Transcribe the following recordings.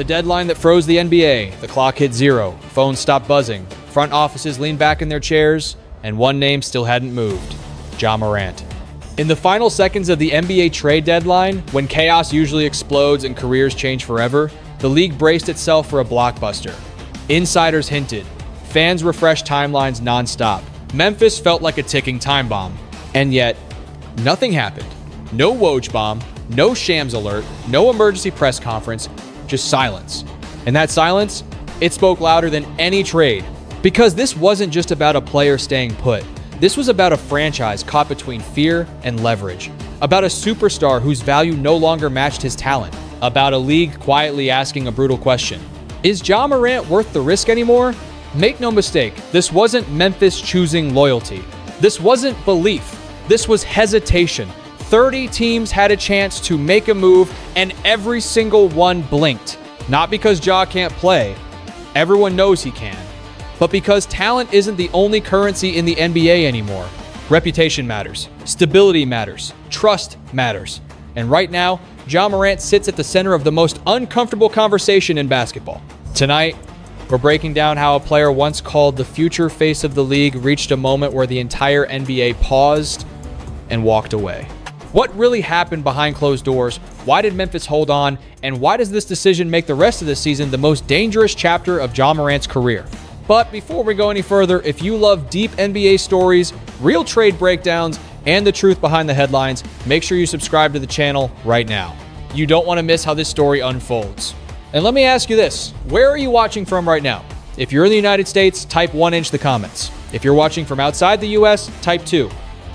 The deadline that froze the NBA. The clock hit zero. Phones stopped buzzing. Front offices leaned back in their chairs, and one name still hadn't moved. Ja Morant. In the final seconds of the NBA trade deadline, when chaos usually explodes and careers change forever, the league braced itself for a blockbuster. Insiders hinted. Fans refreshed timelines nonstop. Memphis felt like a ticking time bomb. And yet, nothing happened. No Woj bomb, no Shams alert, no emergency press conference, just silence. And that silence, it spoke louder than any trade. Because this wasn't just about a player staying put. This was about a franchise caught between fear and leverage. About a superstar whose value no longer matched his talent. About a league quietly asking a brutal question. Is Ja Morant worth the risk anymore? Make no mistake, this wasn't Memphis choosing loyalty. This wasn't belief. This was hesitation. 30 teams had a chance to make a move, and every single one blinked. Not because Ja can't play. Everyone knows he can. But because talent isn't the only currency in the NBA anymore. Reputation matters. Stability matters. Trust matters. And right now, Ja Morant sits at the center of the most uncomfortable conversation in basketball. Tonight, we're breaking down how a player once called the future face of the league reached a moment where the entire NBA paused and walked away. What really happened behind closed doors? Why did Memphis hold on? And why does this decision make the rest of the season the most dangerous chapter of Ja Morant's career? But before we go any further, if you love deep NBA stories, real trade breakdowns, and the truth behind the headlines, make sure you subscribe to the channel right now. You don't want to miss how this story unfolds. And let me ask you this, where are you watching from right now? If you're in the United States, type 1 in the comments. If you're watching from outside the US, type 2.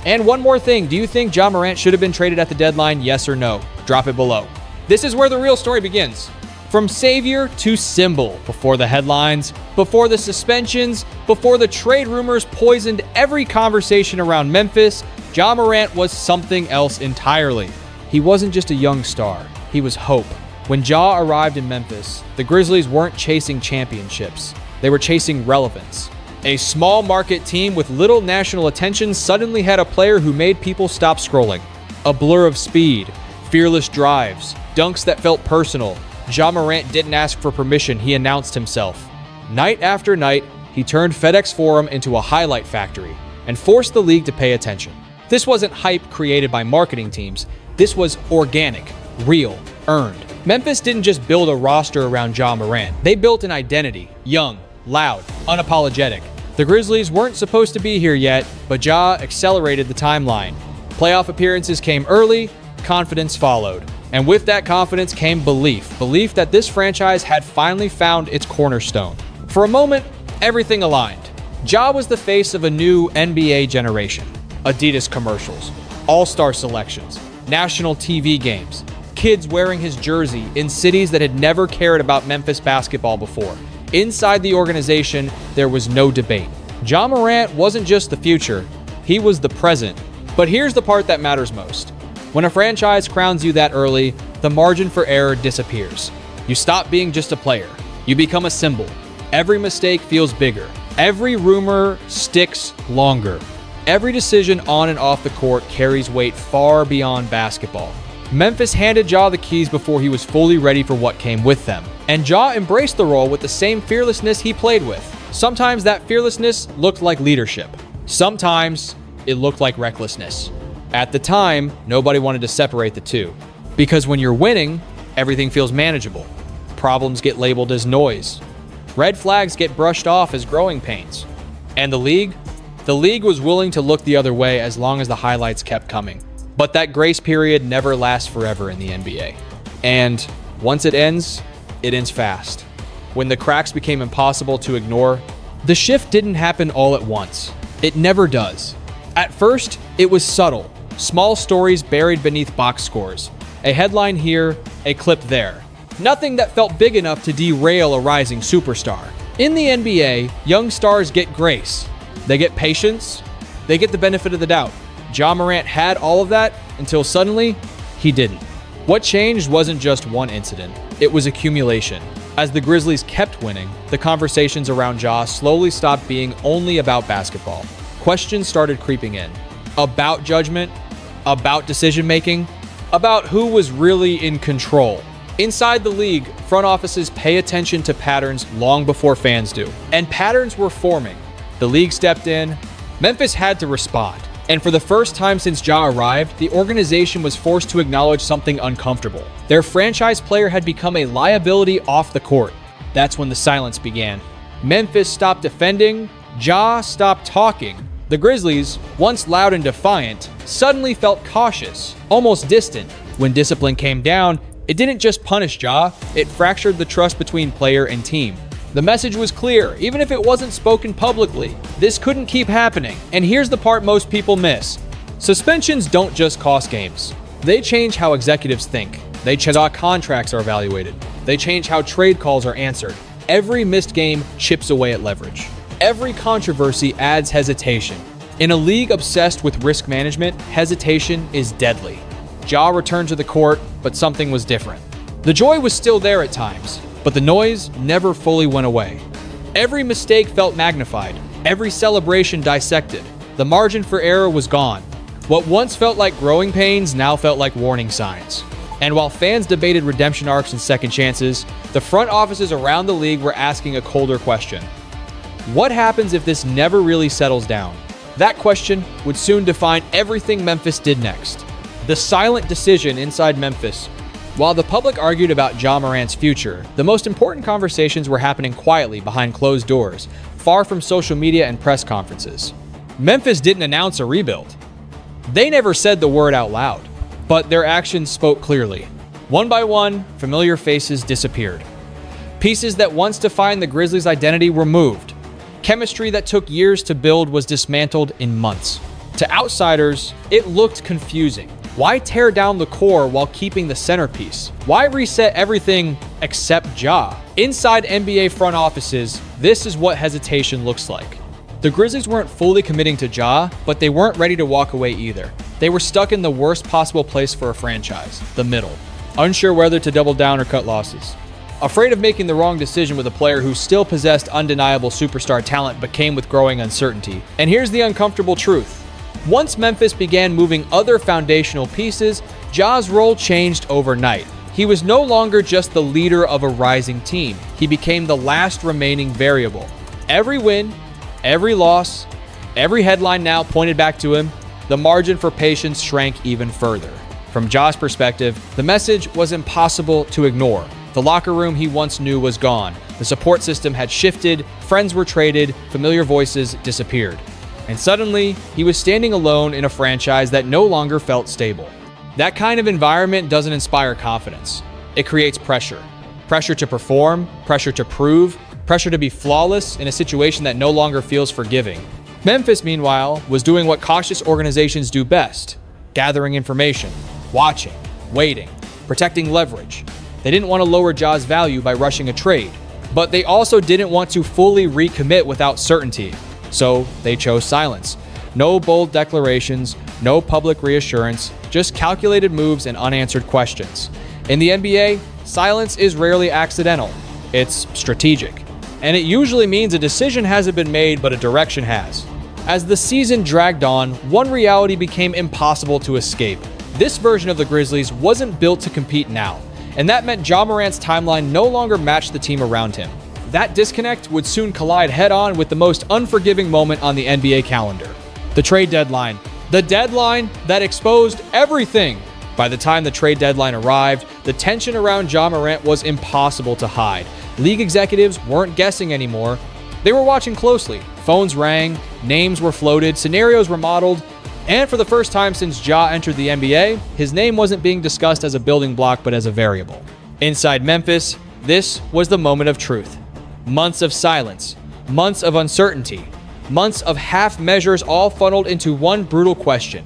And one more thing, do you think Ja Morant should have been traded at the deadline, yes or no? Drop it below. This is where the real story begins. From savior to symbol, before the headlines, before the suspensions, before the trade rumors poisoned every conversation around Memphis, Ja Morant was something else entirely. He wasn't just a young star, he was hope. When Ja arrived in Memphis, the Grizzlies weren't chasing championships, they were chasing relevance. A small market team with little national attention suddenly had a player who made people stop scrolling. A blur of speed, fearless drives, dunks that felt personal. Ja Morant didn't ask for permission, he announced himself. Night after night, he turned FedEx Forum into a highlight factory and forced the league to pay attention. This wasn't hype created by marketing teams. This was organic, real, earned. Memphis didn't just build a roster around Ja Morant. They built an identity, young, loud, unapologetic. The Grizzlies weren't supposed to be here yet, but Ja accelerated the timeline. Playoff appearances came early, confidence followed. And with that confidence came belief. Belief that this franchise had finally found its cornerstone. For a moment, everything aligned. Ja was the face of a new NBA generation. Adidas commercials, all-star selections, national TV games, kids wearing his jersey in cities that had never cared about Memphis basketball before. Inside the organization, there was no debate. Ja Morant wasn't just the future, he was the present. But here's the part that matters most. When a franchise crowns you that early, the margin for error disappears. You stop being just a player. You become a symbol. Every mistake feels bigger. Every rumor sticks longer. Every decision on and off the court carries weight far beyond basketball. Memphis handed Ja the keys before he was fully ready for what came with them. And Ja embraced the role with the same fearlessness he played with. Sometimes that fearlessness looked like leadership. Sometimes it looked like recklessness. At the time, nobody wanted to separate the two. Because when you're winning, everything feels manageable. Problems get labeled as noise. Red flags get brushed off as growing pains. And the league was willing to look the other way as long as the highlights kept coming. But that grace period never lasts forever in the NBA. And once it ends fast. When the cracks became impossible to ignore, the shift didn't happen all at once. It never does. At first, it was subtle. Small stories buried beneath box scores. A headline here, a clip there. Nothing that felt big enough to derail a rising superstar. In the NBA, young stars get grace. They get patience. They get the benefit of the doubt. Ja Morant had all of that until suddenly, he didn't. What changed wasn't just one incident. It was accumulation. As the Grizzlies kept winning, the conversations around Ja slowly stopped being only about basketball. Questions started creeping in. About judgment, about decision-making, about who was really in control. Inside the league, front offices pay attention to patterns long before fans do. And patterns were forming. The league stepped in. Memphis had to respond. And for the first time since Ja arrived, the organization was forced to acknowledge something uncomfortable. Their franchise player had become a liability off the court. That's when the silence began. Memphis stopped defending. Ja stopped talking. The Grizzlies, once loud and defiant, suddenly felt cautious, almost distant. When discipline came down, it didn't just punish Ja, it fractured the trust between player and team. The message was clear, even if it wasn't spoken publicly. This couldn't keep happening. And here's the part most people miss. Suspensions don't just cost games. They change how executives think. They change how contracts are evaluated. They change how trade calls are answered. Every missed game chips away at leverage. Every controversy adds hesitation. In a league obsessed with risk management, hesitation is deadly. Ja returned to the court, but something was different. The joy was still there at times, but the noise never fully went away. Every mistake felt magnified, every celebration dissected. The margin for error was gone. What once felt like growing pains now felt like warning signs. And while fans debated redemption arcs and second chances, the front offices around the league were asking a colder question. What happens if this never really settles down? That question would soon define everything Memphis did next. The silent decision inside Memphis. While the public argued about Ja Morant's future, the most important conversations were happening quietly behind closed doors, far from social media and press conferences. Memphis didn't announce a rebuild. They never said the word out loud, but their actions spoke clearly. One by one, familiar faces disappeared. Pieces that once defined the Grizzlies' identity were moved. Chemistry that took years to build was dismantled in months. To outsiders, it looked confusing. Why tear down the core while keeping the centerpiece? Why reset everything except Ja? Inside NBA front offices, this is what hesitation looks like. The Grizzlies weren't fully committing to Ja, but they weren't ready to walk away either. They were stuck in the worst possible place for a franchise, the middle, unsure whether to double down or cut losses. Afraid of making the wrong decision with a player who still possessed undeniable superstar talent but came with growing uncertainty. And here's the uncomfortable truth. Once Memphis began moving other foundational pieces, Ja's role changed overnight. He was no longer just the leader of a rising team. He became the last remaining variable. Every win, every loss, every headline now pointed back to him. The margin for patience shrank even further. From Ja's perspective, the message was impossible to ignore. The locker room he once knew was gone. The support system had shifted, friends were traded, familiar voices disappeared. And suddenly, he was standing alone in a franchise that no longer felt stable. That kind of environment doesn't inspire confidence. It creates pressure. Pressure to perform, pressure to prove, pressure to be flawless in a situation that no longer feels forgiving. Memphis, meanwhile, was doing what cautious organizations do best: gathering information, watching, waiting, protecting leverage. They didn't want to lower Ja's value by rushing a trade, but they also didn't want to fully recommit without certainty. So they chose silence. No bold declarations, no public reassurance, just calculated moves and unanswered questions. In the NBA, silence is rarely accidental. It's strategic. And it usually means a decision hasn't been made, but a direction has. As the season dragged on, one reality became impossible to escape. This version of the Grizzlies wasn't built to compete now, and that meant Ja Morant's timeline no longer matched the team around him. That disconnect would soon collide head-on with the most unforgiving moment on the NBA calendar: the trade deadline. The deadline that exposed everything. By the time the trade deadline arrived, the tension around Ja Morant was impossible to hide. League executives weren't guessing anymore. They were watching closely. Phones rang, names were floated, scenarios were modeled, and for the first time since Ja entered the NBA, his name wasn't being discussed as a building block but as a variable. Inside Memphis, this was the moment of truth. Months of silence, months of uncertainty, months of half measures all funneled into one brutal question.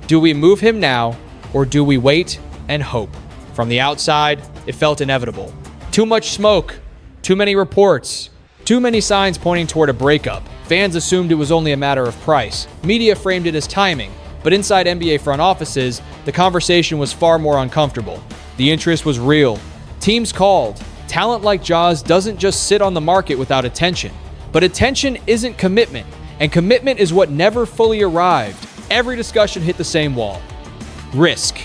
Do we move him now, or do we wait and hope? From the outside, it felt inevitable. Too much smoke, too many reports, too many signs pointing toward a breakup. Fans assumed it was only a matter of price. Media framed it as timing. But inside NBA front offices, the conversation was far more uncomfortable. The interest was real. Teams called. Talent like Ja's doesn't just sit on the market without attention. But attention isn't commitment, and commitment is what never fully arrived. Every discussion hit the same wall. Risk.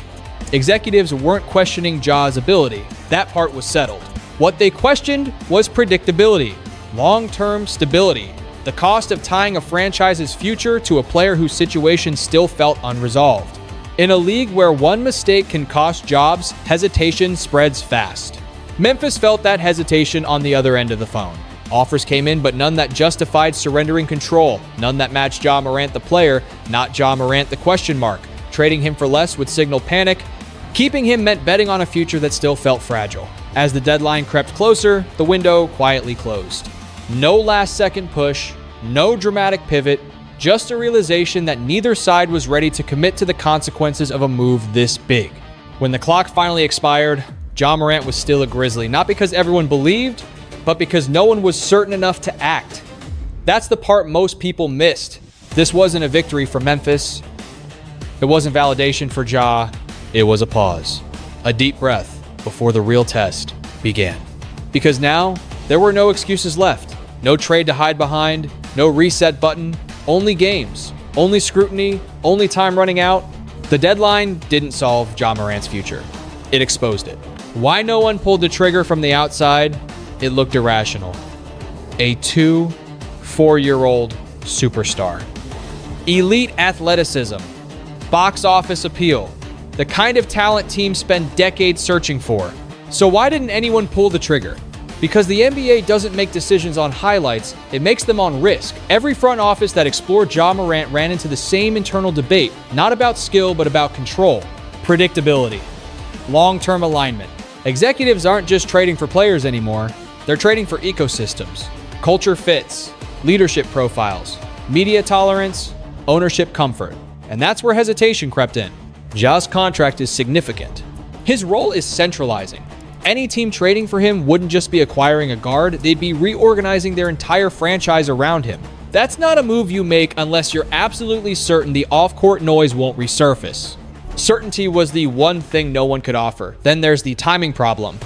Executives weren't questioning Ja's ability. That part was settled. What they questioned was predictability, long-term stability, the cost of tying a franchise's future to a player whose situation still felt unresolved. In a league where one mistake can cost jobs, hesitation spreads fast. Memphis felt that hesitation on the other end of the phone. Offers came in, but none that justified surrendering control. None that matched Ja Morant the player, not Ja Morant the question mark. Trading him for less would signal panic. Keeping him meant betting on a future that still felt fragile. As the deadline crept closer, the window quietly closed. No last-second push, no dramatic pivot, just a realization that neither side was ready to commit to the consequences of a move this big. When the clock finally expired, Ja Morant was still a Grizzly, not because everyone believed, but because no one was certain enough to act. That's the part most people missed. This wasn't a victory for Memphis. It wasn't validation for Ja. It was a pause, a deep breath before the real test began. Because now, there were no excuses left. No trade to hide behind, no reset button, only games, only scrutiny, only time running out. The deadline didn't solve Ja Morant's future. It exposed it. Why no one pulled the trigger from the outside? It looked irrational. A 4-year-old superstar. Elite athleticism. Box office appeal. The kind of talent teams spend decades searching for. So why didn't anyone pull the trigger? Because the NBA doesn't make decisions on highlights, it makes them on risk. Every front office that explored Ja Morant ran into the same internal debate, not about skill, but about control. Predictability. Long-term alignment. Executives aren't just trading for players anymore, they're trading for ecosystems, culture fits, leadership profiles, media tolerance, ownership comfort. And that's where hesitation crept in. Ja's contract is significant. His role is centralizing. Any team trading for him wouldn't just be acquiring a guard, they'd be reorganizing their entire franchise around him. That's not a move you make unless you're absolutely certain the off-court noise won't resurface. Certainty was the one thing no one could offer. Then there's the timing problem.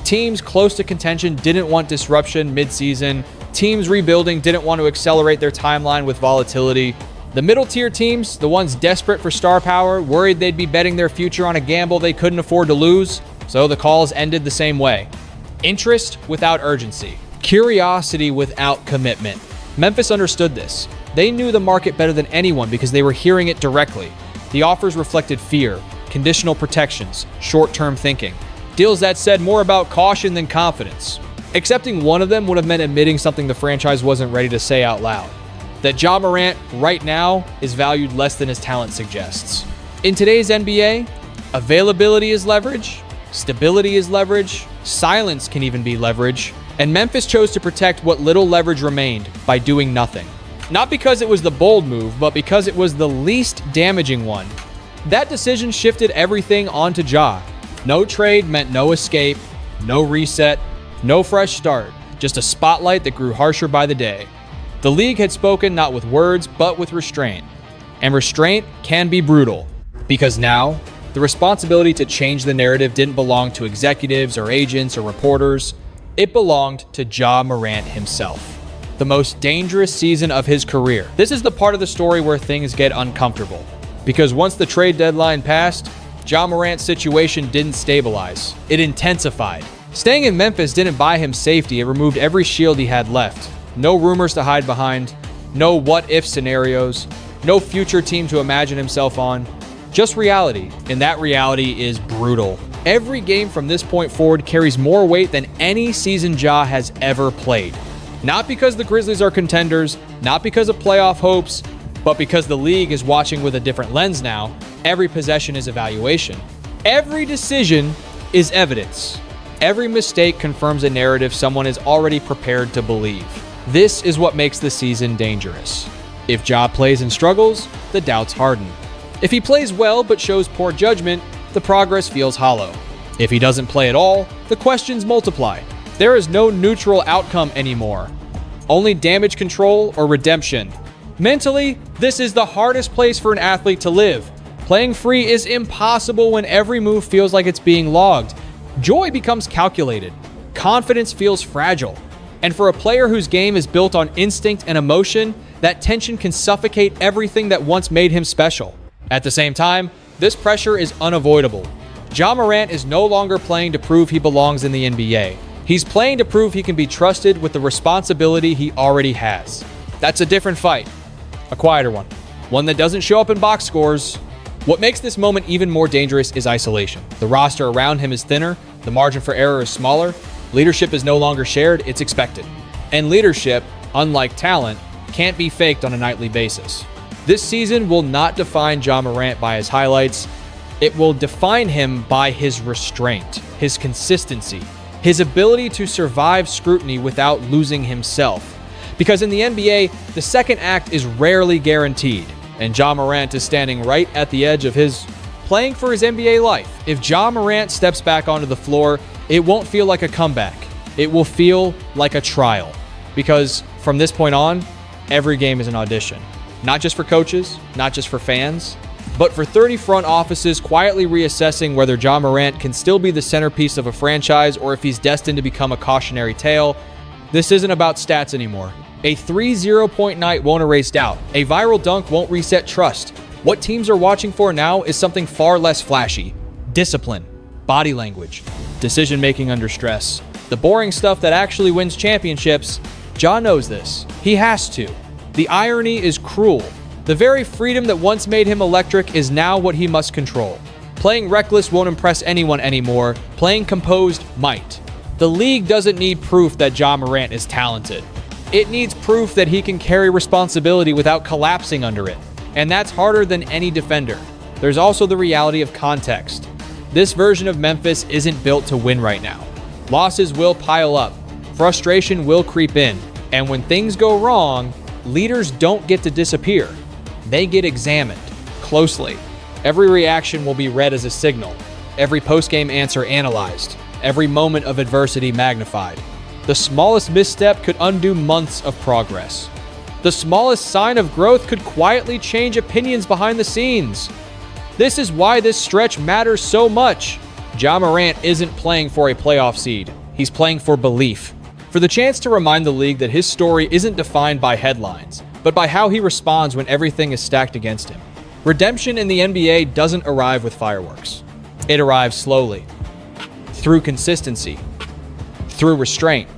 Teams close to contention didn't want disruption mid-season. Teams rebuilding didn't want to accelerate their timeline with volatility. The middle-tier teams, the ones desperate for star power, worried they'd be betting their future on a gamble they couldn't afford to lose. So the calls ended the same way. Interest without urgency. Curiosity without commitment. Memphis understood this. They knew the market better than anyone because they were hearing it directly. The offers reflected fear, conditional protections, short-term thinking. Deals that said more about caution than confidence. Accepting one of them would have meant admitting something the franchise wasn't ready to say out loud. That Ja Morant, right now, is valued less than his talent suggests. In today's NBA, availability is leverage, stability is leverage, silence can even be leverage, and Memphis chose to protect what little leverage remained by doing nothing. Not because it was the bold move, but because it was the least damaging one. That decision shifted everything onto Ja. No trade meant no escape, no reset, no fresh start, just a spotlight that grew harsher by the day. The league had spoken not with words, but with restraint. And restraint can be brutal, because now, the responsibility to change the narrative didn't belong to executives or agents or reporters. It belonged to Ja Morant himself. The most dangerous season of his career. This is the part of the story where things get uncomfortable. Because once the trade deadline passed, Ja Morant's situation didn't stabilize. It intensified. Staying in Memphis didn't buy him safety, it removed every shield he had left. No rumors to hide behind, no what-if scenarios, no future team to imagine himself on. Just reality, and that reality is brutal. Every game from this point forward carries more weight than any season Ja has ever played. Not because the Grizzlies are contenders, not because of playoff hopes, but because the league is watching with a different lens now. Every possession is evaluation. Every decision is evidence. Every mistake confirms a narrative someone is already prepared to believe. This is what makes the season dangerous. If Ja plays and struggles, the doubts harden. If he plays well but shows poor judgment, the progress feels hollow. If he doesn't play at all, the questions multiply. There is no neutral outcome anymore. Only damage control or redemption. Mentally, this is the hardest place for an athlete to live. Playing free is impossible when every move feels like it's being logged. Joy becomes calculated. Confidence feels fragile. And for a player whose game is built on instinct and emotion, that tension can suffocate everything that once made him special. At the same time, this pressure is unavoidable. Ja Morant is no longer playing to prove he belongs in the NBA. He's playing to prove he can be trusted with the responsibility he already has. That's a different fight. A quieter one. One that doesn't show up in box scores. What makes this moment even more dangerous is isolation. The roster around him is thinner, the margin for error is smaller, leadership is no longer shared, it's expected. And leadership, unlike talent, can't be faked on a nightly basis. This season will not define Ja Morant by his highlights. It will define him by his restraint, his consistency, his ability to survive scrutiny without losing himself. Because in the NBA, the second act is rarely guaranteed, and Ja Morant is standing right at the edge of playing for his NBA life. If Ja Morant steps back onto the floor, it won't feel like a comeback. It will feel like a trial. Because from this point on, every game is an audition. Not just for coaches, not just for fans, but for 30 front offices quietly reassessing whether Ja Morant can still be the centerpiece of a franchise or if he's destined to become a cautionary tale. This isn't about stats anymore. A 3-0-point night won't erase doubt. A viral dunk won't reset trust. What teams are watching for now is something far less flashy. Discipline, body language, decision-making under stress. The boring stuff that actually wins championships. Ja knows this. He has to. The irony is cruel. The very freedom that once made him electric is now what he must control. Playing reckless won't impress anyone anymore. Playing composed might. The league doesn't need proof that Ja Morant is talented. It needs proof that he can carry responsibility without collapsing under it. And that's harder than any defender. There's also the reality of context. This version of Memphis isn't built to win right now. Losses will pile up. Frustration will creep in. And when things go wrong, leaders don't get to disappear. They get examined closely. Every reaction will be read as a signal. Every post-game answer analyzed. Every moment of adversity magnified. The smallest misstep could undo months of progress. The smallest sign of growth could quietly change opinions behind the scenes. This is why this stretch matters so much. Ja Morant isn't playing for a playoff seed. He's playing for belief. For the chance to remind the league that his story isn't defined by headlines, but by how he responds when everything is stacked against him. Redemption in the NBA doesn't arrive with fireworks. It arrives slowly. Through consistency. Through restraint.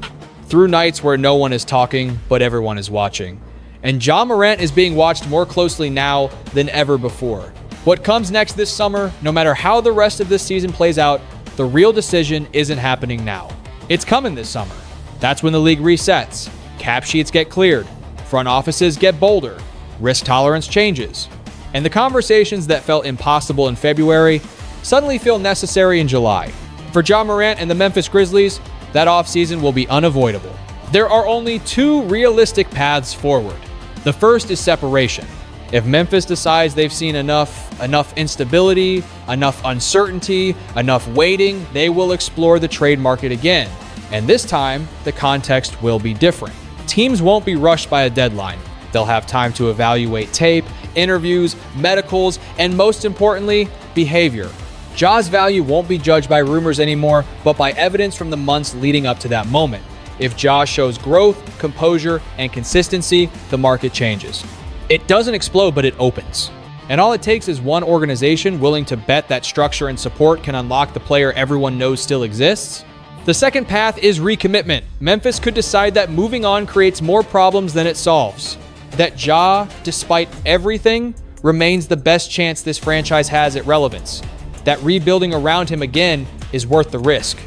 Through nights where no one is talking, but everyone is watching. And Ja Morant is being watched more closely now than ever before. What comes next this summer, no matter how the rest of this season plays out, the real decision isn't happening now. It's coming this summer. That's when the league resets, cap sheets get cleared, front offices get bolder, risk tolerance changes, and the conversations that felt impossible in February suddenly feel necessary in July. For Ja Morant and the Memphis Grizzlies, that offseason will be unavoidable. There are only two realistic paths forward. The first is separation. If Memphis decides they've seen enough instability, enough uncertainty, enough waiting, they will explore the trade market again. And this time, the context will be different. Teams won't be rushed by a deadline. They'll have time to evaluate tape, interviews, medicals, and most importantly, behavior. Ja's value won't be judged by rumors anymore, but by evidence from the months leading up to that moment. If Ja shows growth, composure, and consistency, the market changes. It doesn't explode, but it opens. And all it takes is one organization willing to bet that structure and support can unlock the player everyone knows still exists. The second path is recommitment. Memphis could decide that moving on creates more problems than it solves. That Ja, despite everything, remains the best chance this franchise has at relevance. That rebuilding around him again is worth the risk.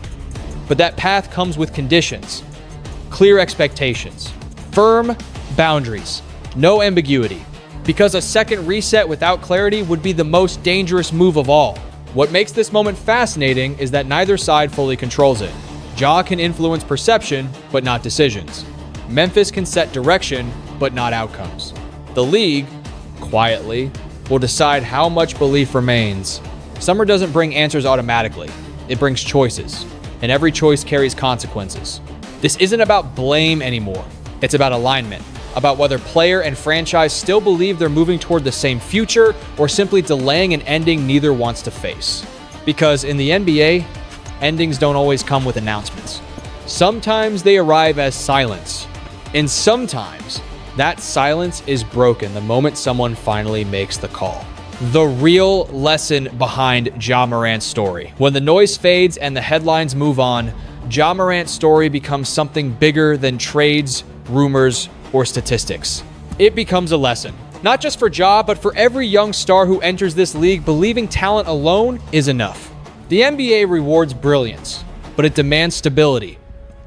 But that path comes with conditions. Clear expectations. Firm boundaries. No ambiguity. Because a second reset without clarity would be the most dangerous move of all. What makes this moment fascinating is that neither side fully controls it. Ja can influence perception, but not decisions. Memphis can set direction, but not outcomes. The league, quietly, will decide how much belief remains. Summer doesn't bring answers automatically. It brings choices, and every choice carries consequences. This isn't about blame anymore. It's about alignment, about whether player and franchise still believe they're moving toward the same future or simply delaying an ending neither wants to face. Because in the NBA, endings don't always come with announcements. Sometimes they arrive as silence, and sometimes that silence is broken the moment someone finally makes the call. The real lesson behind Ja Morant's story. When the noise fades and the headlines move on, Ja Morant's story becomes something bigger than trades, rumors, or statistics. It becomes a lesson. Not just for Ja, but for every young star who enters this league believing talent alone is enough. The NBA rewards brilliance, but it demands stability.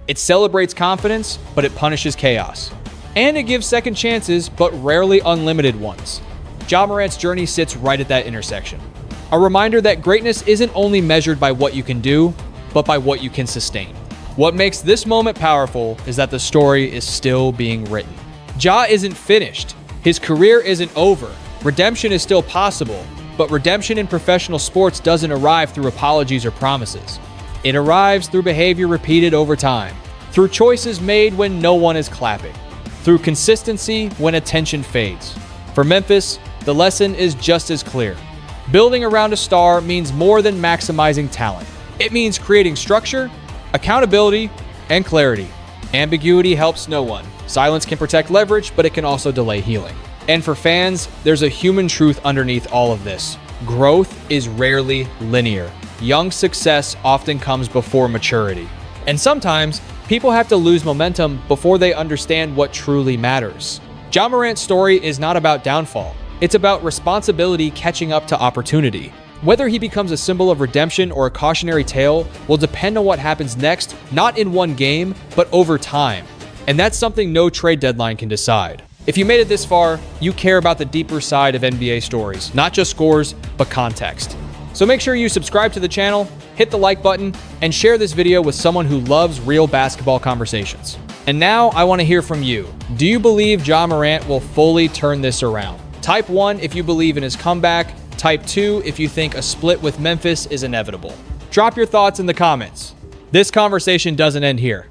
It celebrates confidence, but it punishes chaos. And it gives second chances, but rarely unlimited ones. Ja Morant's journey sits right at that intersection. A reminder that greatness isn't only measured by what you can do, but by what you can sustain. What makes this moment powerful is that the story is still being written. Ja isn't finished. His career isn't over. Redemption is still possible, but redemption in professional sports doesn't arrive through apologies or promises. It arrives through behavior repeated over time, through choices made when no one is clapping, through consistency when attention fades. For Memphis, the lesson is just as clear. Building around a star means more than maximizing talent. It means creating structure, accountability, and clarity. Ambiguity helps no one. Silence can protect leverage, but it can also delay healing. And for fans, there's a human truth underneath all of this. Growth is rarely linear. Young success often comes before maturity. And sometimes, people have to lose momentum before they understand what truly matters. Ja Morant's story is not about downfall. It's about responsibility catching up to opportunity. Whether he becomes a symbol of redemption or a cautionary tale will depend on what happens next, not in one game, but over time. And that's something no trade deadline can decide. If you made it this far, you care about the deeper side of NBA stories, not just scores, but context. So make sure you subscribe to the channel, hit the like button, and share this video with someone who loves real basketball conversations. And now I want to hear from you. Do you believe Ja Morant will fully turn this around? Type 1 if you believe in his comeback. Type 2 if you think a split with Memphis is inevitable. Drop your thoughts in the comments. This conversation doesn't end here.